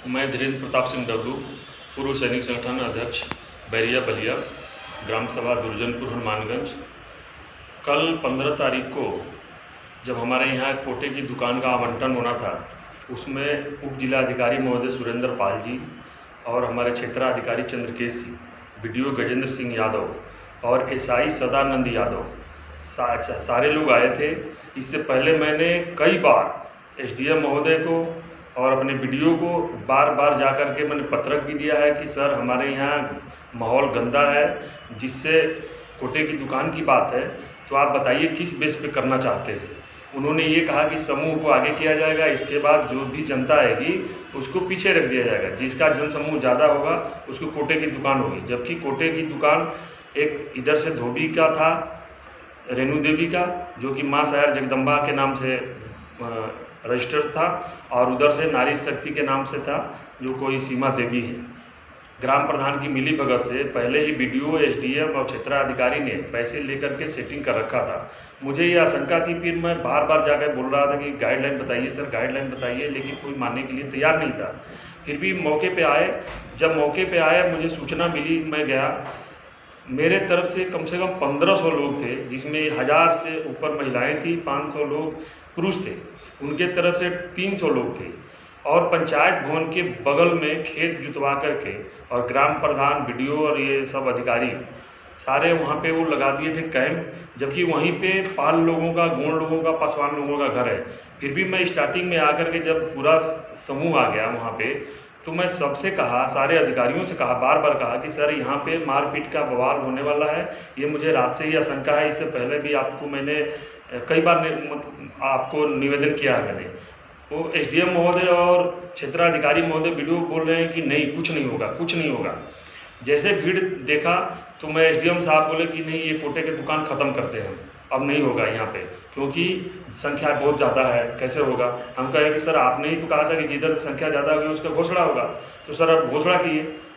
मैं धीरेन्द्र प्रताप सिंह डब्लू, पूर्व सैनिक संगठन अध्यक्ष, बैरिया बलिया, ग्राम सभा दुर्जनपुर, हनुमानगंज। कल 15 तारीख को जब हमारे यहाँ कोटे की दुकान का आवंटन होना था, उसमें उप जिलाधिकारी महोदय सुरेंद्र पाल जी और हमारे क्षेत्राधिकारी चंद्रकेश सिंह, BDO गजेंद्र सिंह यादव और SI सदानंद यादव सारे लोग आए थे। इससे पहले मैंने कई बार SDM महोदय को और अपने BDO को बार बार जा कर के मैंने पत्रक भी दिया है कि सर हमारे यहाँ माहौल गंदा है, जिससे कोटे की दुकान की बात है, तो आप बताइए किस बेस पे करना चाहते हैं। उन्होंने ये कहा कि समूह को आगे किया जाएगा, इसके बाद जो भी जनता आएगी उसको पीछे रख दिया जाएगा, जिसका जनसमूह ज़्यादा होगा उसको कोटे की दुकान होगी। जबकि कोटे की दुकान एक इधर से धोबी का था, रेणु देवी का, जो कि माँ शायर जगदम्बा के नाम से रजिस्टर्ड था, और उधर से नारी शक्ति के नाम से था, जो कोई सीमा देवी है। ग्राम प्रधान की मिली भगत से पहले ही BDO, SDM और क्षेत्राधिकारी ने पैसे लेकर के सेटिंग कर रखा था। मुझे ये आशंका थी, फिर मैं बार बार जाकर बोल रहा था कि गाइडलाइन बताइए सर, गाइडलाइन बताइए, लेकिन कोई मानने के लिए तैयार नहीं था। फिर भी मौके पे आए, जब मौके पे आए मुझे सूचना मिली, मैं गया। मेरे तरफ से कम 1500 लोग थे, जिसमें 1000 से ऊपर महिलाएं थी, 500 लोग पुरुष थे। उनके तरफ से 300 लोग थे, और पंचायत भवन के बगल में खेत जुतवा करके और ग्राम प्रधान, BDO और ये सब अधिकारी सारे वहाँ पे वो लगा दिए थे कैंप, जबकि वहीं पे पाल लोगों का, गोंड लोगों का, पासवान लोगों का घर है। फिर भी मैं स्टार्टिंग में आकर के जब पूरा समूह आ गया वहाँ पे, तो मैं सबसे कहा, सारे अधिकारियों से कहा, बार बार कहा कि सर यहाँ पे मारपीट का बवाल होने वाला है, ये मुझे रात से ही आशंका है। इससे पहले भी आपको मैंने कई बार आपको निवेदन किया है मैंने। वो SDM महोदय और क्षेत्राधिकारी महोदय BDO बोल रहे हैं कि नहीं, कुछ नहीं होगा, कुछ नहीं होगा। जैसे भीड़ देखा तो मैं SDM साहब बोले कि नहीं, ये कोटे की दुकान ख़त्म करते हैं, अब नहीं होगा यहाँ पे, क्योंकि संख्या बहुत ज़्यादा है, कैसे होगा। हम कहें कि सर आपने ही तो कहा था कि जिधर संख्या ज़्यादा होगी उसका घोषणा होगा, तो सर अब घोषणा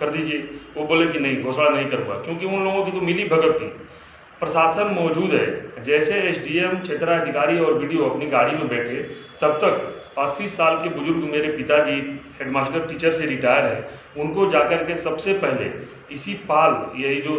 कर दीजिए। वो बोले कि नहीं, घोषणा नहीं करूँगा, क्योंकि उन लोगों की तो मिली भगत थी। प्रशासन मौजूद है, जैसे SDM, क्षेत्राधिकारी और BDO अपनी गाड़ी में बैठे, तब तक 80 साल के बुजुर्ग मेरे पिताजी हेडमास्टर टीचर से रिटायर है, उनको जाकर के सबसे पहले इसी पाल, यही जो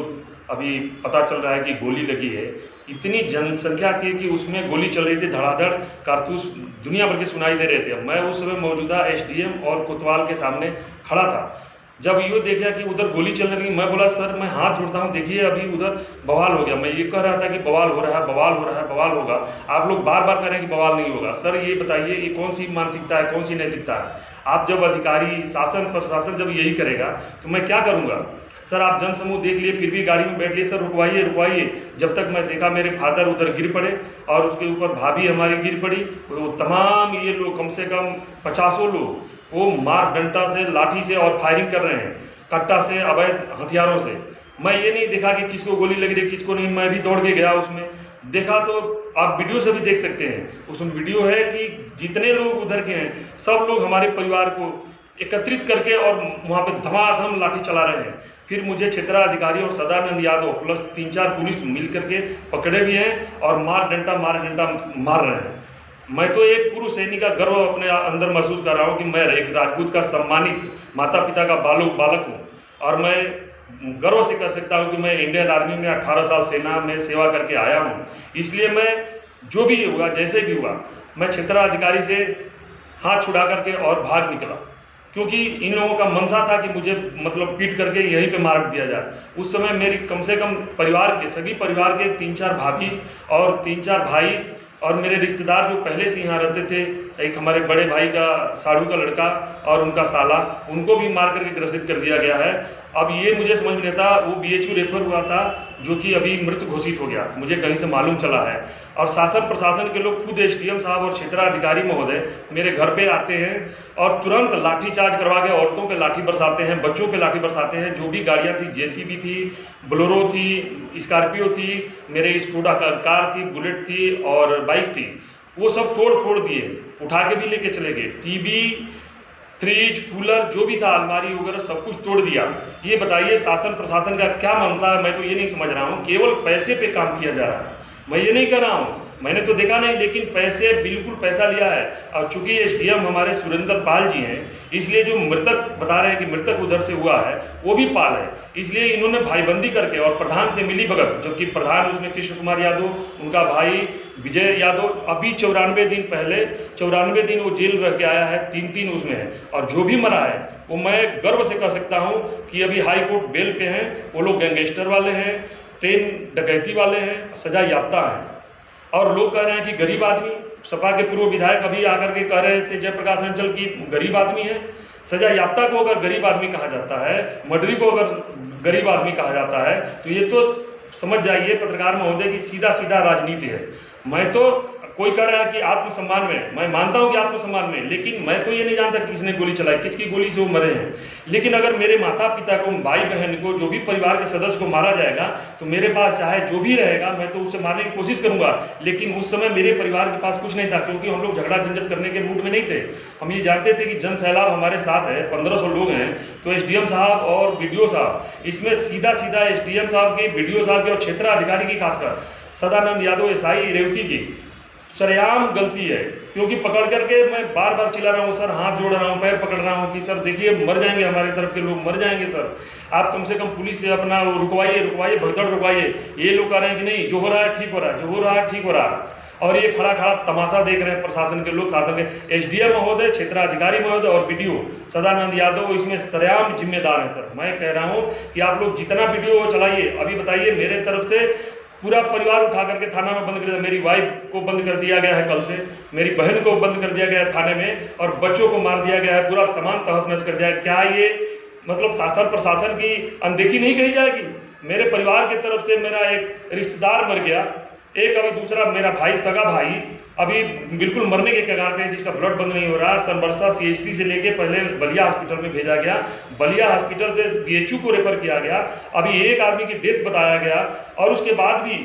अभी पता चल रहा है कि गोली लगी है, इतनी जनसंख्या थी कि उसमें गोली चल रही थी, धड़ाधड़ कारतूस दुनिया भर के सुनाई दे रहे थे। मैं उस समय मौजूदा SDM और कोतवाल के सामने खड़ा था। जब ये देखा कि उधर गोली चल रही, मैं बोला सर मैं हाथ जोड़ता हूँ, देखिए अभी उधर बवाल हो गया। मैं ये कह रहा था कि बवाल हो रहा है, बवाल हो रहा है, बवाल होगा। आप लोग बार बार कह रहे हैं कि बवाल नहीं होगा। सर ये बताइए, ये कौन सी मानसिकता है, कौन सी नैतिकता है? आप जब अधिकारी, शासन, प्रशासन जब यही करेगा तो मैं क्या करूँगा? सर आप जनसमूह देख लिए, फिर भी गाड़ी में बैठ लिए, सर रुकवाइए रुकवाइए। जब तक मैं देखा मेरे फादर उधर गिर पड़े और उसके ऊपर भाभी हमारी गिर पड़ी, वो तमाम ये लोग कम से कम 50 लोग वो मार डंडा से, लाठी से और फायरिंग कर रहे हैं, कट्टा से, अवैध हथियारों से। मैं ये नहीं देखा कि किसको गोली लग रही, किसको नहीं। मैं भी दौड़ के गया उसमें, देखा तो आप वीडियो से भी देख सकते हैं। उसमें वीडियो है कि जितने लोग उधर के हैं सब लोग हमारे परिवार को एकत्रित करके और वहाँ पे धमाधम लाठी चला रहे हैं। फिर मुझे क्षेत्राधिकारी और सदानंद यादव प्लस 3-4 पुलिस मिल करके पकड़े भी हैं और मार डंडा मार रहे हैं। मैं तो एक पूर्व सैनिक का गर्व अपने अंदर महसूस कर रहा हूँ कि मैं एक राजपूत का सम्मानित माता पिता का बालक हूँ, और मैं गर्व से कह सकता हूँ कि मैं इंडियन आर्मी में 18 साल सेना में सेवा करके आया हूँ। इसलिए मैं जो भी हुआ, जैसे भी हुआ, मैं क्षेत्राधिकारी से हाथ छुड़ा करके और भाग निकला, क्योंकि इन लोगों का मनसा था कि मुझे मतलब पीट करके यहीं पे मार दिया जाए। उस समय मेरी कम से कम परिवार के, सभी परिवार के 3-4 भाभी और 3-4 भाई और मेरे रिश्तेदार जो पहले से यहाँ रहते थे, एक हमारे बड़े भाई का साड़ू का लड़का और उनका साला, उनको भी मार करके ग्रसित कर दिया गया है। अब ये मुझे समझ में नहीं था, वो BHU रेफर हुआ था, जो कि अभी मृत घोषित हो गया, मुझे कहीं से मालूम चला है। और शासन प्रशासन के लोग, खुद SDM साहब और क्षेत्राधिकारी महोदय मेरे घर पे आते हैं और तुरंत लाठीचार्ज करवा के औरतों पे लाठी बरसाते हैं, बच्चों पे लाठी बरसाते हैं। जो भी गाड़ियाँ थी, JCB थी, बोलेरो थी, स्कॉर्पियो थी, मेरे स्कूटा कार थी, बुलेट थी और बाइक थी, वो सब तोड़ फोड़ दिए, उठा के भी लेके चले गए। टीवी, फ्रिज, कूलर जो भी था, अलमारी वगैरह सब कुछ तोड़ दिया। ये बताइए शासन प्रशासन का क्या मंशा है? मैं तो ये नहीं समझ रहा हूँ। केवल पैसे पे काम किया जा रहा है। मैं ये नहीं कह रहा हूँ, मैंने तो देखा नहीं, लेकिन बिल्कुल पैसा लिया है। और चूंकि एसडीएम हमारे सुरेंद्र पाल जी हैं, इसलिए जो मृतक बता रहे हैं कि मृतक उधर से हुआ है वो भी पाल है, इसलिए इन्होंने भाईबंदी करके और प्रधान से मिली भगत, जबकि प्रधान उसमें कृष्ण कुमार यादव, उनका भाई विजय यादव अभी 94 दिन पहले 94 दिन वो जेल रह के आया है, 3 उसमें है। और जो भी मरा है वो मैं गर्व से कह सकता हूँ कि अभी हाई कोर्ट बेल पे हैं, वो लोग गैंगस्टर वाले हैं, ट्रेन डकैती वाले हैं, सजा याफ्ता हैं। और लोग कह रहे हैं कि गरीब आदमी, सपा के पूर्व विधायक अभी आकर के कह रहे थे जयप्रकाश अंचल की गरीब आदमी है। सजा याफ्ता को अगर गरीब आदमी कहा जाता है, मर्डरी को अगर गरीब आदमी कहा जाता है, तो ये तो समझ जाइए पत्रकार महोदय की सीधा सीधा राजनीति है। मैं तो कोई कह रहा है कि आत्मसम्मान में, मैं मानता हूं कि आत्मसम्मान में, लेकिन मैं तो ये नहीं जानता किसने गोली चलाई, किसकी गोली से वो मरे हैं। लेकिन अगर मेरे माता पिता को, भाई बहन को, जो भी परिवार के सदस्य को मारा जाएगा, तो मेरे पास चाहे जो भी रहेगा मैं तो उसे मारने की कोशिश करूंगा। लेकिन उस समय मेरे परिवार के पास कुछ नहीं था, क्योंकि हम लोग झगड़ा झंझट करने के मूड में नहीं थे। हम ये जानते थे कि जन सैलाब हमारे साथ है, 1500 लोग हैं, तो एसडीएम साहब और बीडीओ साहब, इसमें सीधा सीधा एसडीएम साहब की, बीडीओ साहब की और क्षेत्राधिकारी की, खासकर सदानंद यादव एसआई रेवती की सरेआम गलती है। क्योंकि पकड़ करके मैं बार बार चिल्ला रहा हूँ, सर हाथ जोड़ रहा हूँ, पैर पकड़ रहा हूँ कि सर देखिए मर जाएंगे, हमारे तरफ के लोग मर जाएंगे, सर आप कम से कम पुलिस से अपना रुकवाइए भगदड़ रुकवाइए। ये लोग कह रहे हैं कि नहीं, जो हो रहा है ठीक हो रहा है, जो हो रहा है ठीक हो रहा है। और ये खड़ा खड़ा तमाशा देख रहे हैं प्रशासन के लोग, शासन के एसडीएम महोदय, क्षेत्राधिकारी महोदय और बीडीओ सदानंद यादव इसमें सरेआम जिम्मेदार है। सर मैं कह रहा हूँ कि आप लोग जितना वीडियो चलाइए, अभी बताइए मेरे तरफ से पूरा परिवार उठा करके थाना में बंद कर दिया, मेरी वाइफ को बंद कर दिया गया है, कल से मेरी बहन को बंद कर दिया गया है थाने में, और बच्चों को मार दिया गया है, पूरा सामान तहस नहस कर दिया है। क्या ये मतलब शासन प्रशासन की अनदेखी नहीं कही जाएगी? मेरे परिवार की तरफ से मेरा एक रिश्तेदार मर गया, एक अभी दूसरा मेरा भाई, सगा भाई अभी बिल्कुल मरने के कगार पे, जिसका ब्लड बंद नहीं हो रहा। सरबरसा सीएचसी से लेके पहले बलिया हॉस्पिटल में भेजा गया, बलिया हॉस्पिटल से बीएचयू को रेफर किया गया, अभी एक आदमी की डेथ बताया गया, और उसके बाद भी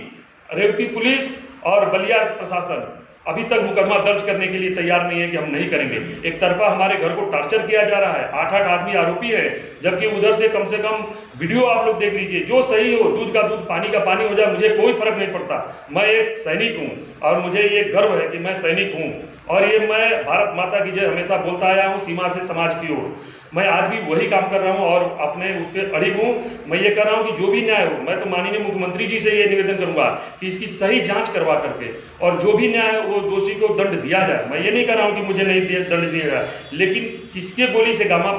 रेवती पुलिस और बलिया प्रशासन अभी तक मुकदमा दर्ज करने के लिए तैयार नहीं है कि हम नहीं करेंगे। एक तरफा हमारे घर को टॉर्चर किया जा रहा है, 8 आदमी आरोपी है, जबकि उधर से कम वीडियो आप लोग देख लीजिए, जो सही हो, दूध का दूध पानी का पानी हो जाए, मुझे कोई फर्क नहीं पड़ता। मैं एक सैनिक हूँ और मुझे ये गर्व है कि मैं सैनिक हूँ, और ये मैं भारत माता की जय हमेशा बोलता आया हूँ, सीमा से समाज की ओर। मैं आज भी वही काम कर रहा हूँ और अपने उस पर अड़िग हूँ। मैं ये कर रहा हूँ कि जो भी न्याय हो, मैं तो माननीय मुख्यमंत्री जी से ये निवेदन करूंगा कि इसकी सही जांच करवा करके, और जो भी न्याय वो दोषी को दंड दिया जाए। मैं ये नहीं कर रहा हूँ कि मुझे नहीं दंड दिया जाए, लेकिन किसके गोली से गामा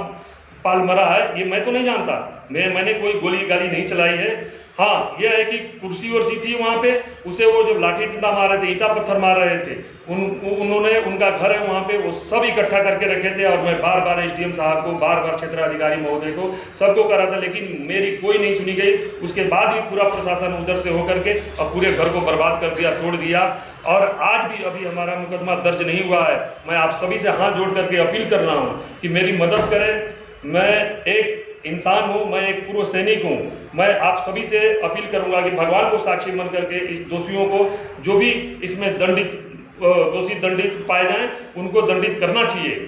पाल मरा है ये मैं तो नहीं जानता, मैंने कोई गोली गाली नहीं चलाई है। हाँ यह है कि कुर्सी वर्सी थी वहाँ पे, उसे वो जो लाठी डंडा मार रहे थे, ईंटा पत्थर मार रहे थे, उन्होंने, उनका घर है वहाँ पे, वो सब इकट्ठा करके रखे थे। और मैं बार बार एसडीएम साहब को, बार बार क्षेत्राधिकारी महोदय को, सबको करा था, लेकिन मेरी कोई नहीं सुनी गई। उसके बाद भी पूरा प्रशासन उधर से होकर के और पूरे घर को बर्बाद कर दिया, तोड़ दिया, और आज भी अभी हमारा मुकदमा दर्ज नहीं हुआ है। मैं आप सभी से हाथ जोड़ करके अपील कर रहा हूँ कि मेरी मदद करें। मैं एक इंसान हूँ, मैं एक पूर्व सैनिक हूँ। मैं आप सभी से अपील करूंगा कि भगवान को साक्षी मान करके इस दोषियों को, जो भी इसमें दोषी दंडित पाए जाएं, उनको दंडित करना चाहिए।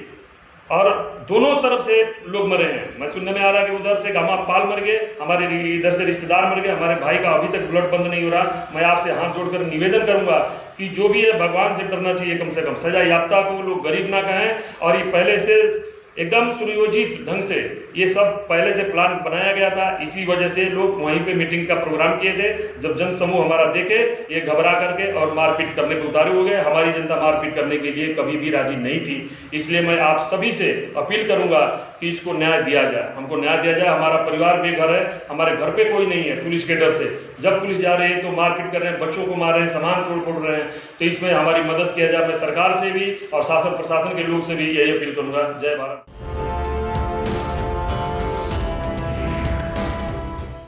और दोनों तरफ से लोग मरे हैं। मैं सुनने में आ रहा है कि उधर से गामा पाल मर गए, हमारे इधर से रिश्तेदार मर गए, हमारे भाई का अभी तक ब्लड बंद नहीं हो रहा। मैं आपसे हाथ जोड़कर निवेदन करूंगा कि जो भी है भगवान से डरना चाहिए, कम से कम सजा याफ्ता को लोग गरीब ना कहें। और ये पहले से एकदम सुनियोजित ढंग से ये सब पहले से प्लान बनाया गया था। इसी वजह से लोग वहीं पे मीटिंग का प्रोग्राम किए थे। जब जन समूह हमारा देखे, ये घबरा करके और मारपीट करने पे उतारू हो गए। हमारी जनता मारपीट करने के लिए कभी भी राजी नहीं थी। इसलिए मैं आप सभी से अपील करूंगा कि इसको न्याय दिया जाए, हमको न्याय दिया जाए। हमारा परिवार बेघर है, हमारे घर पे कोई नहीं है पुलिस के डर से। जब पुलिस जा रही है तो मारपीट कर रहे हैं, बच्चों को मार रहे हैं, सामान तोड़ फोड़ रहे हैं। तो इसमें हमारी मदद किया जाए। मैं सरकार से भी और शासन प्रशासन के लोग से भी यही अपील करूंगा। जय भारत।